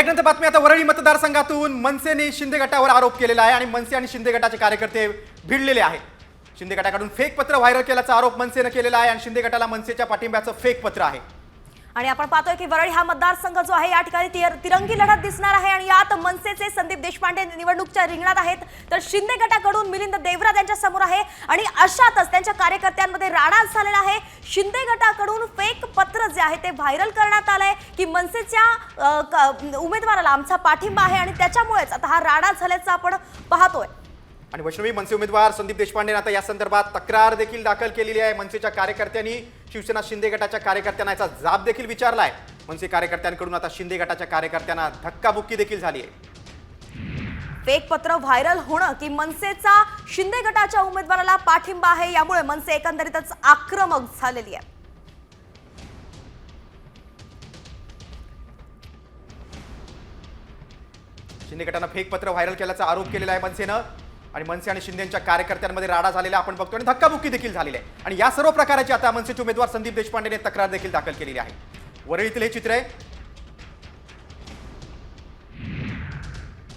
ब्रेकनंतर बातमी आता वरळी मतदारसंघातून मनसेने शिंदे गटावर आरोप केलेला आहे आणि मनसे आणि शिंदे गटाचे कार्यकर्ते भिडलेले आहेत। शिंदे गटाकडून फेक पत्र व्हायरल केल्याचा आरोप मनसेने केलेला आहे आणि शिंदे गटाला मनसेच्या पाठिंब्याचं फेक पत्र आहे। आणि आपण पाहतोय की वरळी हा मतदारसंघ जो आहे या ठिकाणी तिरंगी लढत दिसणार आहे आणि यात मनसेचे संदीप देशपांडे निवडणुकीच्या रिंगणात आहेत, तर शिंदे गटाकडून मिलिंद देवरा त्यांच्या समोर आहे आणि अशातच त्यांच्या कार्यकर्त्यांमध्ये राडा झालेला आहे। शिंदे गटाकडून फेक पत्र जे आहे ते व्हायरल करण्यात आलंय की मनसेच्या उमेदवाराला आमचा पाठिंबा आहे आणि त्याच्यामुळेच आता हा राडा झाल्याचं आपण पाहतोय। आणि वैष्णवी, मनसे उमेदवार संदीप देशपांडे आता या संदर्भात तक्रार देखील दाखल केलेली आहे। मनसेच्या कार्यकर्त्यांनी शिवसेना शिंदे गटाच्या कार्यकर्त्यांना याचा जाब देखील विचारलाय। मनसे कार्यकर्त्यांकडून आता शिंदे गटाच्या कार्यकर्त्यांना धक्काबुक्की देखील झाली आहे। फेक पत्र व्हायरल होणं की मनसेचा शिंदे गटाच्या उमेदवाराला पाठिंबा आहे, यामुळे मनसे एकंदरीतच आक्रमक झालेली आहे। शिंदे गटानं फेक पत्र व्हायरल केल्याचा आरोप केलेला आहे मनसेनं आणि मनसे आणि शिंदेच्या कार्यकर्त्यांमध्ये राडा झालेला आपण बघतो आणि धक्काबुक्की देखील झालेली आहे। आणि या सर्व प्रकाराची आता मनसेचे उमेदवार संदीप देशपांडेने तक्रार देखील दाखल केलेली आहे। वरळीतील हे चित्र आहे।